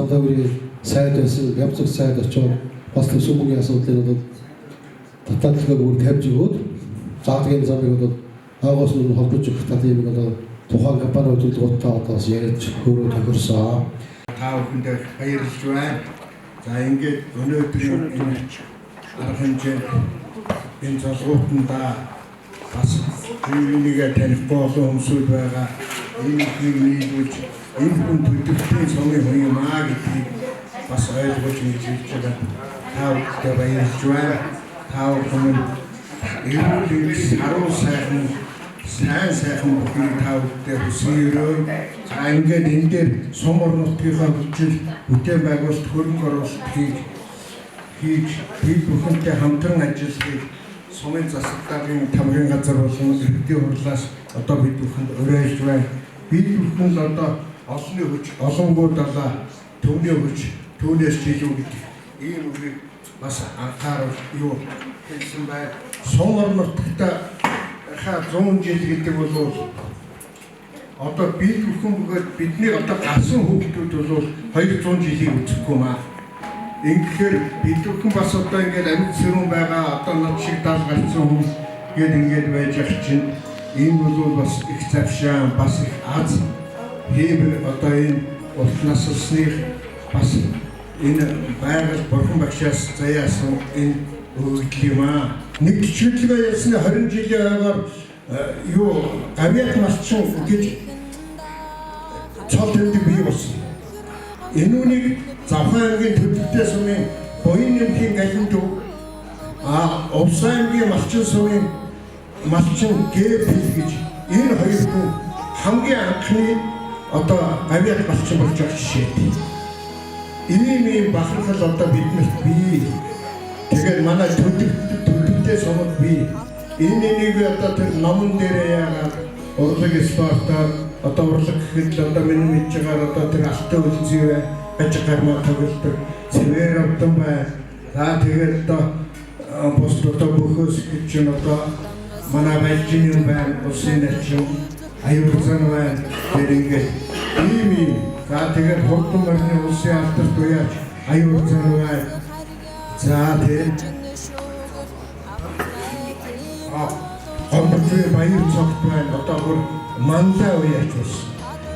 төвийн сайд байсан янз бүр сайд очоод бас төсөвгийн асуудлыг бол татгалзахыг бүр тавьж өгөөд заагийн замыг бол агаас нь холбож өгөх талын бол тухайн компани хөдөлгөөнтэй одоос ярьж хөрөө тохирсон. Та бүхэндээ баярлж байна. За ингээд өнөөдрийн энэ арга хэмжээ энэ залгуутанда бас жирийгээ танихгүй олон хүмүүсүүд байгаа. Энэ их нийлүүлж энэ хүн төлөвлөлтийн сумын хүн юм аа гэдгийг бас ойлгож мэдчихэж байгаа. Та бүхэндээ баярлж байна. Та бүхэн энэ харуу сайхан бүхний та бүхэндээ хүсээрөө за ингээд энэ дээр сум орнотгийнхаа хүчил бүтээн байгуулалт хөрөнгө оруулалт хийж бид бүхэнтэй хамтран ажиллахыг сумын засаг даргын тамгын газар болон иргэдийн хурлаас одоо бид бүхэнд уриалж байна. Бид бүхэн одоо олонний хүч, олонгууд одоо төвний хүч, түүнээс илүү гэдэг ийм үгийг бас анхаарал юу хэлсэн байна. Сум орнотготой 100 жил гэдэг бол одоо бид бүхэн бөгөөд бидний одоо гарсан хүүхдүүд бол 200 жилийг үзэхгүй маа. Ингэхээр бид бүхэн бас одоо ингээд амьд сэрүүн байгаа одоо над шиг дал гарсан хүмүүс ингээд байж ах чинь энэ бол бас их завшаан бас их аз хэвэр одоо энэ урт насны бас энэ байгаль бурхан багшаас заяасан энэ өгдөл юм аа. Нэг чиглэлээ ясны 20 жилийн агаар юу гавьяат малчин гэж цол төвд бий болсон. Энэ үнийг Завхан аймгийн төлөвлөлтийн сумын Буян нэмхийн галент Увсан аймгийн малчин сумын малчин ГП гэж энэ хоёр хүн хамгийн анхны одоо гавьяат малчин болж байгаа жишээ. Ийм бахархал одоо биднэрт бий. Тэгээд манай төлөвлөлтийн сумд бий. Энэ нэг одоо тэр номон дээр яагаад урлаг спортоор одоо урлаг гэхэд одоо миний мэдж байгаа одоо тэр алтай үлзий бай гармаа тоглолдог цэвэр авдан бай. За тэгээд одоо бус одоо бөхөөс гэж нь одоо манай байлжин бай усын начин аюулсан бай тэр ингээд ийм за тэгээд хурдан барны усын алдарт уяач аюулсан бай. За тэгээд гомдгийн баяр цогт байна одоо бүр мандаа уяач бас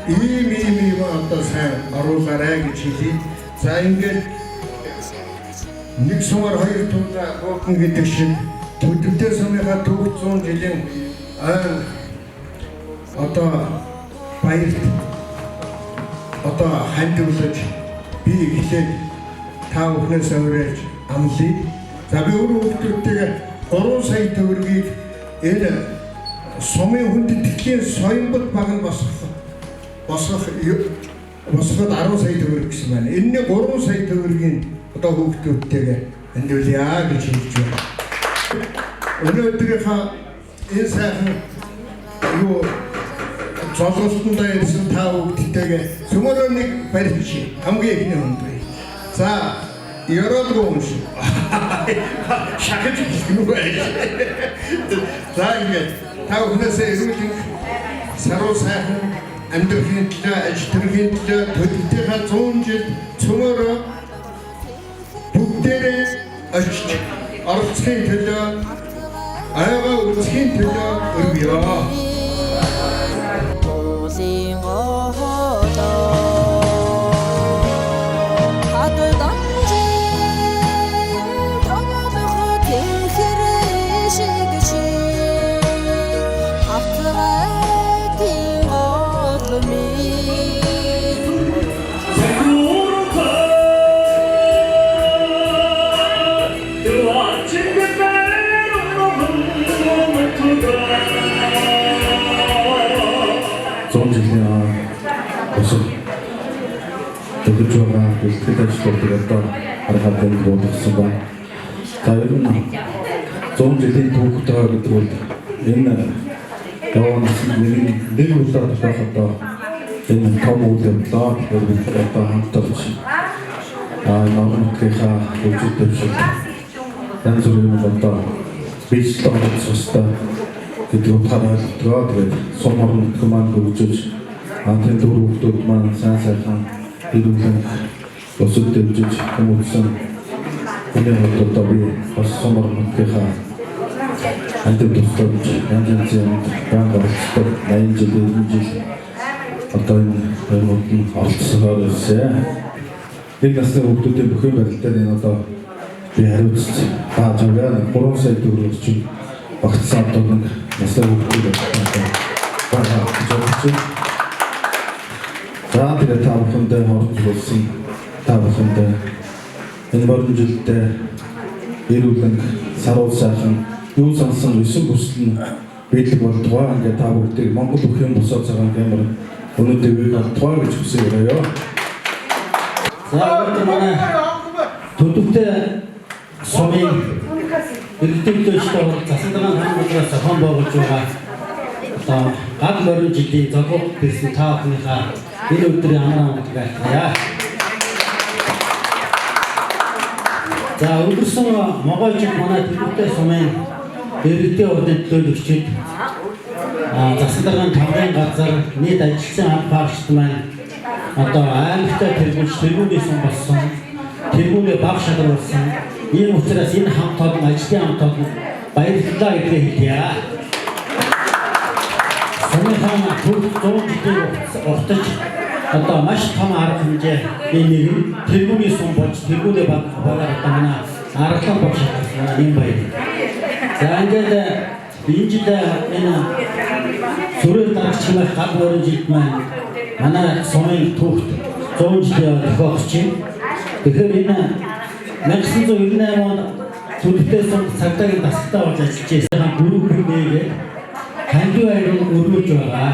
ийм одоо сайн оруулаарай гэж хэлий. За ингээд нэг сумаар хоёр тунга гоохон гэдэг шиг төлөвлөлтийн сумынхаа төвд 100 жилийн одоо баярт одоо хандивлаж би эхлээд та бүхнээс уриалж амлая. За би өөрөө хүүхдүүдтэйгээ 3 сая төгрөгийг энэ сумын хүндэтгэлийн соёмбод баг нь босгоход 10 сая төгрөг гэсэн байна. Энэ 3 сая төгрөгийн одоо хүүхдүүдтэйгээ хандивлаа гэж хэлж байна. Өнөөдрийнхөө энэ сайхан юу золгостондоо ирсэн та хүүхдтэйгээ цөмөрөө нэг барьж хамгийн ихний хүнд бай. За Яралгүй юм шиг. Шахаж гэнэ бай. За ингээд та бүхнээсээ эрүүл саруу сайхан амьдрахын төлөө, ажил төрхийн төлөө төлөвлөлтийнхаа 100 жил цөмөрөө бүгдээрээ очиж оролцохын төлөө, аяга үзхийн төлөө өргөё. Тэгж байгаа бэлтгэл ажлуудыг одоо харахад болгосон байна. За ер нь 100 жилийн түүхтэй гэдэг бол энэ яваас нэг удаа тохиох одоо энэ том үйл явдлаа одоо хамтарч номонхийнхаа үжилтөд шиг янз бүрийн одоо бичлэг олцсостой гэдэг утгаараа тэгээд сум орнотг маань хөгжиж анхны дөрвөлтүүд маань сайн сайхан ирүүлэн босод дэмжиж хүмүүсэн энэ одоо би бас сумар мөнхийнхаа андын тусламж янз янзын банк оролцдог 80 жил 90 жил одоо энэ мөнгөний оролцсоор ирсэн. Нэг насны хүүхдүүдийн бүхэн барилдаад энэ одоо би хариуцж тааж байгаа 3 сая төгрөг чинь багтсан одоо нэг насны хүүхдүүд байна. За тэгээд та бүхэндээ орж болсон та бүхэндээ энэ борон жилдээ эрүүлэн саруул сайхан юу сансан 9 бүсэл нь биелэг болдгоо ингээд та бүгдийг Монгол бүхэн босоо цагаан камер өнөөдөр үеийг авдгаа гэж хүсэе. За одоо манай төдөвтэй сумын эрдэмтдтэй засагдан хамгаалалтаас зохион байгуулж байгаа одоо гад морин жилийн зогсох гэсэн та бүхнийхээ энэ өдрийн амраа байлаа. За өнгөрсөн Монголчууд манай төдөвтэй сумын иргэдийн урдын төлөөлөгчид засагдан таврын газар нийт ажилласан анх багшд маань одоо аймагтай тэргүүлж тэргүүний сум болсон, тэргүүний баг шадар болсон. Ийм учраас энэ хамт олон ажлын хамт олон баярлалаа гэдгийг хэлье. Сумынхаа төр 100 жилийн уртаж одоо маш том арга хэмжээ нэг тэргүүний сум болж тэргүүний баг одоо манай аргалан баг шадар юм байна. За ингээд энэ жил энэ сүрэл дарагч хэмээх гал морин жилд маань манай сумын түүхт 100 жилийн тохиолдож байна. Тэгэхээр энэ 1998 онд Төдөвтэй сум цагдаагийн дасгалтай болж ажиллаж байсан гүрүү хүнээгээ ханди байрыг өргөж байгаа.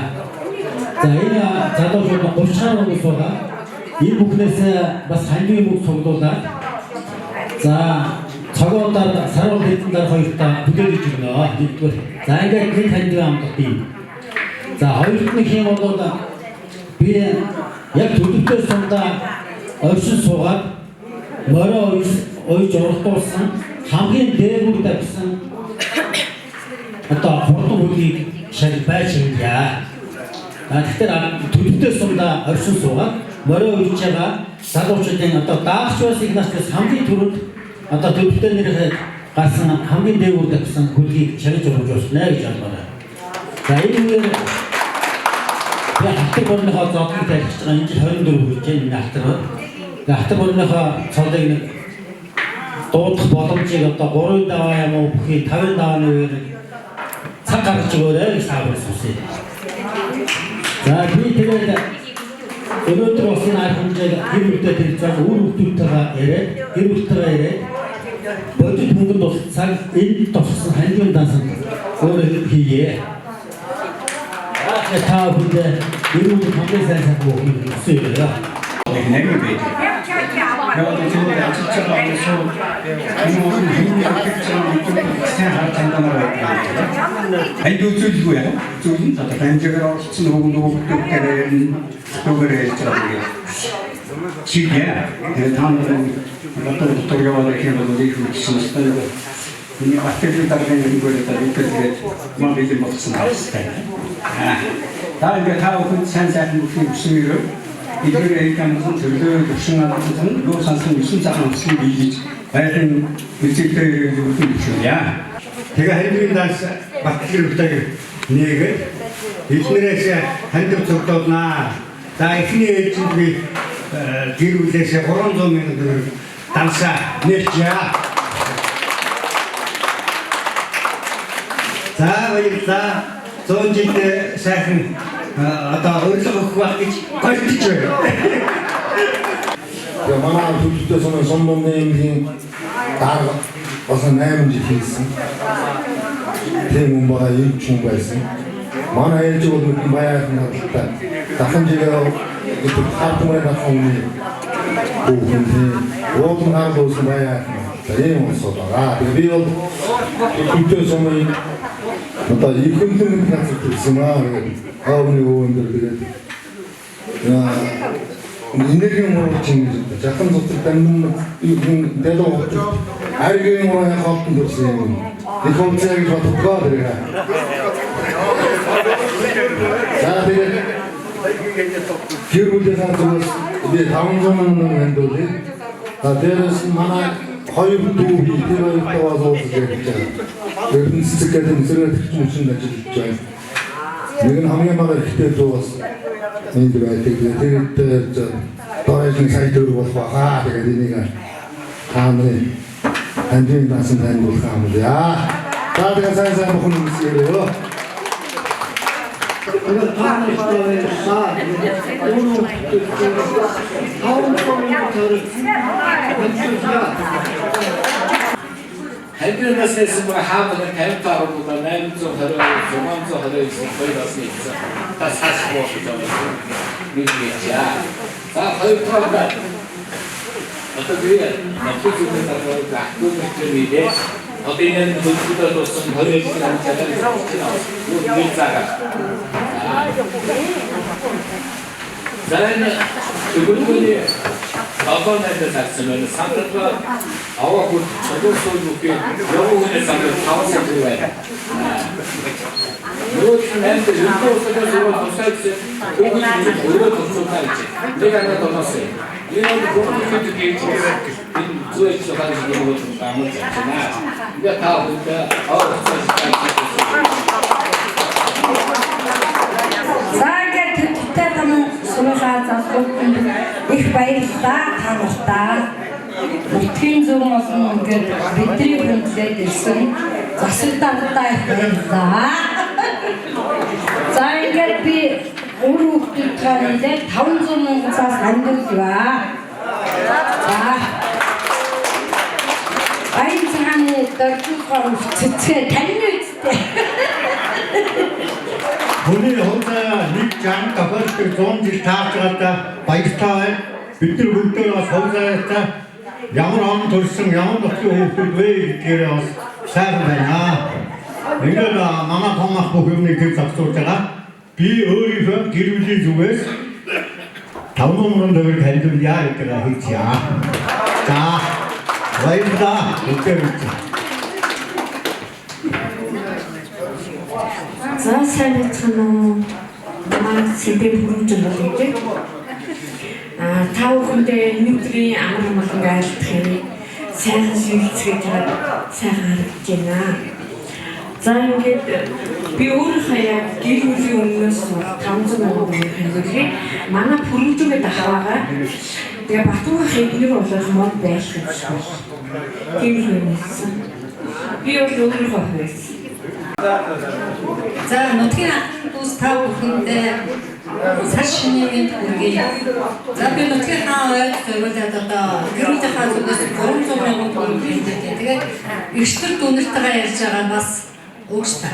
За энэ залуучууд 30 гаруй хүмүүс байгаа. Энэ бүхнээс бас ханди мөнгө цуглуулаад за цагуудаар сарвал хэдэн дараа хоёртаа бүлээгж өгнө. Нэгдүгээр. За ингээд нэг ханди амтд юм. За хоёрт нэг юм бол би яг Төдөвтэй сумдаа оршин суугаад мороо ойж уралдуулсан хамгийн дээгүүр тавьсан одоо хурдан хөлийг шал байж байгаа. Тэгэхээр Төдөвтэй сумдаа оршин суугаад мороо ойж байгаа залуучуудын одоо даагч бас их наснаас хамгийн түрүүнд одоо Төдөвтэй нэрээр гарсан хамгийн дээгүүр тавьсан хөлийг шалж уралдуулснаа гэж байна. За энэ үгээр би хатар борныхоо зоогийг тавьж байгаа энэ 24 хүрч энэ хатар. Хатар борныхоо цолыг нэг дуудах боломжийг одоо 3 даваа юм уу бүхий 50 давааны үеэр цаг гаргаж өгөөрэй гэж таавал хүсье. За би тэгээд өнөөдөр бас энэ арга хэмжээг гэр бүлтэй тэрцээ үр хүүхдүүдтэйгээ яриад гэр бүлтэйгээ яриад бодит мөнгөнд бол цаг энэ тоссон хандлын дансанд өөрөө хийе. Та бүхэн гэр бүл хамгийн сайн сайн бүхнийг хүсье. Нэмээд байдаг. Яваад энэ ажиллаж байгаа хүмүүс энэ මොකද хийх гэж сайн хатандамаар байдаг. Энд үзүүлгүй яа. Үзүүлэн одоо хэмжээгээр орсон нөгөөдөө төгөрөөж байгаа. Чигээ таамаг одоо яваад ирэх юм гэсэн чинь энэ ахтэрийн дараагийн нэггээр тэгээд маань бид болсон хаастай. Та ингээд та бүхэн сайн сайхан бүхний өсмөрөө 이들의 일감은 들들 독신하는 것은 로산성 유순자한 것을 이기지 하여튼 일찍들 무슨 유순이야 제가 해드린다 맡기를 부탁해 네가 이스라엘에서 한쪽 적도나 다 이스라엘 친구들이 기루에서 그런 점에는 당사 냈지야 자 일단 존재때 사실 одоо өөрлөгөх байх гэж гойж байна. Тэгээ манай Төдөвтэй сумын сумын дараа бас 8 жил хийсэн. Тийм юм байгаа юм ч юм байсан. Манай ээж бол нэг баян хаттай. Дахин жилээ гэдэг хатмаар дахин үгүй. Уутмаар болсон баян. Тийм усоо байгаа. Би бол Төдөвтэй сумын одоо ихэнх нэг гэсэн маа аавны өвөндөр тэгээд энергийн мөрөчийн жахан зүтэр тань юм дэлгөө аргийн мөрөний хавтан дурсан юм их онцгийг бодгоо дэрэг за тэгээд гэр бүлийн хавцаас Би 500 мянган хандуулъя. Дээрээс нь манай 2 дүү тэр хоёртойгоо уулзаж ярьж байгаа. Ердөн цэцэг гэдэг зэрэг хүчин ажиллаж байна. Нэг нь хамгийн бага ихтэй дүү бас энд байдаг. Тэгээд дөрөв сая төгрөг болох байгаа. Тэгээд энийг таамрын хандын дасан тайлбарлах юм яа. Тэгээд сайн бүхэн үзээрэй. Хайднаас хэлсэн ба хаалга 50 тааруудаа 820 620 хоёроос нэгсэн. Тас хас болох юм. Нэг яа. За хоёр таараа. Одоо би напсүртэй тараа гахгүйтэй. Одоо энэ хөлбөмбөд болсон 20 жил амжилттай нэг цагаа. Зарайна зөвхөн одоо надад загсан байна. Сандраа аваа бүр зөвхөн үгүй явуулсан сандраа тавсан байна. Нөөц нэнд зөвхөн зөвхөн тусаач өөрөө тусаач. Тэгэнэ томасээ. Энэ гомдод гэж энэ зүйч хааж явуулсан юм байна. Ингээ таавда их баярлалаа та нартай. Бүтгийн зөв олон ингээд бидний хүндлээд ирсэн засагтаа их баярлалаа. За ингээд би өөрөөхтэй нэлээд 500 мянгаас хандуулъя. За баян цааны дөрвөн цэцгээ тань үстэй. Хүний хоолой нэг жан тахад 100 жил таацгаадаа баяртай бид нар бүгдөө бас хоолойтой ямар он төрсөн ямар нөхцөл хөвгүүд вэ гэдгээр бас сайн байна. Ингээд манай томах бүх юмыг зохицуулж байгаа. Би өөрийнхөө гэр бүлийн зүгээс 500 мянган төгрөг хандуулъя гэдэг хэлчихье. За баярлалаа. За сайн байна уу? Манай сэдв хүрч байгаа. Та бүхэндээ өнөөдрийн амар амгалан айлтгахыг сайхан шилжүүлж сайхан харагдаж байна. За ингээд би өөрөө яг гэр бүлийн өмнөөс 500 мянган төгрөг хандуулъя. Манай пүрэмжүүгээ дахаагаа. Тэгээ Батуугийн хэднэр болох мод байх гэж байна. Тийм юмсэн. Би өөрөө хавьяас. За нутгийн дүүс та бүхэндээ сар шинийн хүргэе. За би нутгийн хаа ойд зөвлөд одоо гэр бүлийн хаа зүгээс 300 мянган төгрөг хэмжээтэй. Тэгээд эрчтэр дүүнэртэйгээ ярьж байгаа бас өгч та.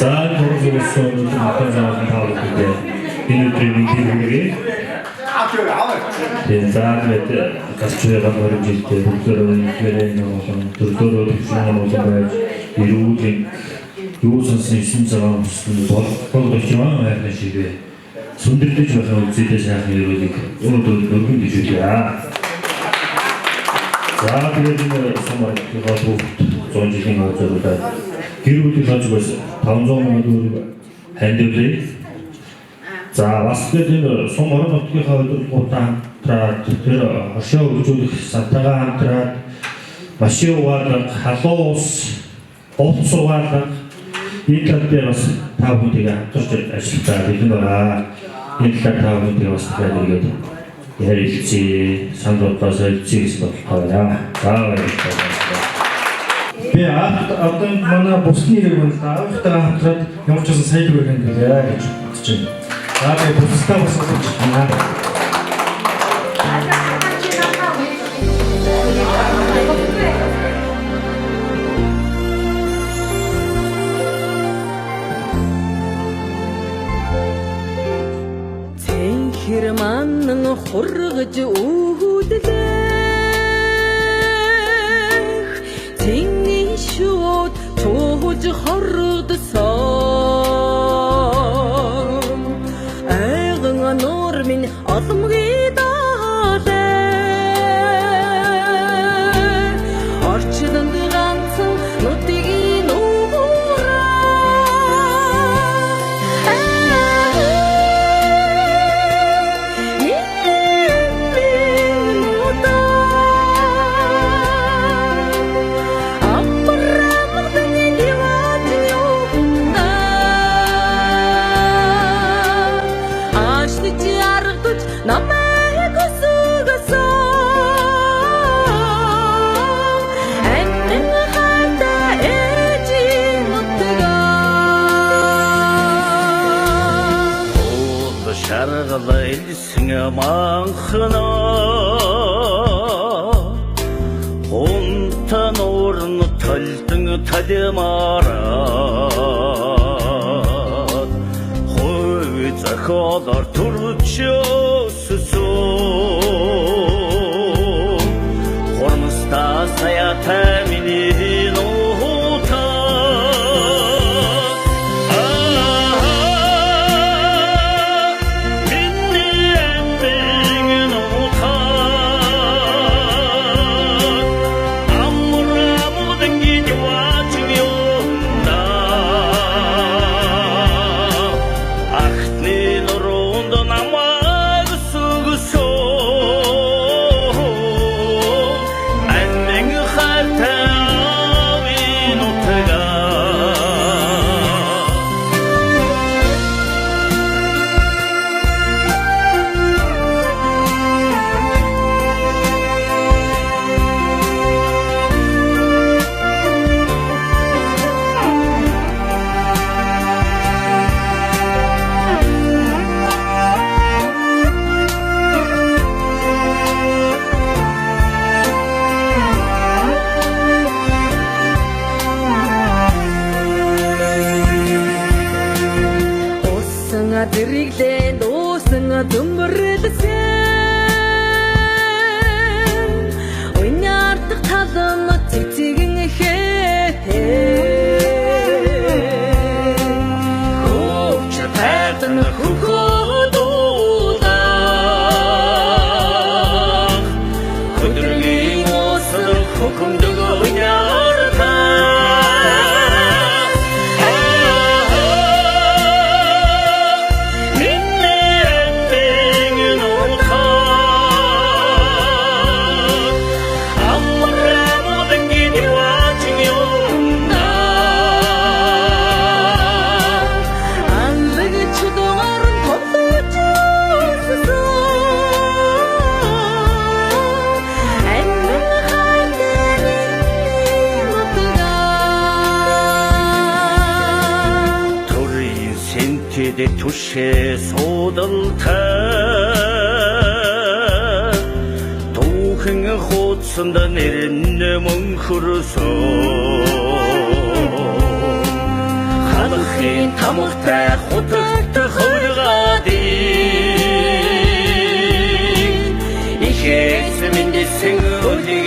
За төрөлсөн нутгийн заавал тавлаа. Энэ тренинг хийгээ. Тэгээд заавал гастролог хөрөмжтэй бүгдөө нэрээ нөсөн төрөлөөр хөшөөнө байж ирүүлэн юусан систем зам бол очроо хайртай шигээ. Сүндэрлэж байгаа үзэлтэй сайхан ирүүлэг өнөөдөр өргөн гэж үгэй. За тэгээд сумаар гол 100 жилийн хажуудаа гэр бүлийн хажуугаас 500 мянган төгрөг хандуулъя. За бас тэгээд сум орон нутгийн хөдөлгөөнтэй хамтраад тэр хошоо үржүүлэх сантайгаа хамтраад машин угаалга, халуун ус, болц угаалга энэ дээр бас та бүхэндээ хамтарч ажилладаг бидэн байгаа. Энэ талаар та бүхэндээ бас хэлээд ярилцъя, сандруудаас хэлцээ гэж бодлоо. За баярлалаа. Би одоо манай бусны нэг аавтайгаа хамтраад ямар ч байсан сайн төгрөг хандуулъя гэж бодож байна. За би бусдаа бас болж байна. Хэрман хургаж үүдлэх Тэнгийн шууд тууж хордсон Айган нуур минь оломгийн даалай Орчлон ганцхан нутгийн нуураа mankhana Huntan ornu taldın tademarat Hoyca kadar turçususun Hormusta sayata minin Дэргэлэн дуусан дөмбөрдсөн Уйнардах талам цэцэгэн Хөвч тайдан хөхөдүүлах Хөдрөгийн осол хөхөмдөг Түшээ суудалтай Түүхэн хуудсанд нэрнэ мөнхөрсөн Ханахын тамхтай хутагт хөвлгадыг Ихэс миндэсэн өли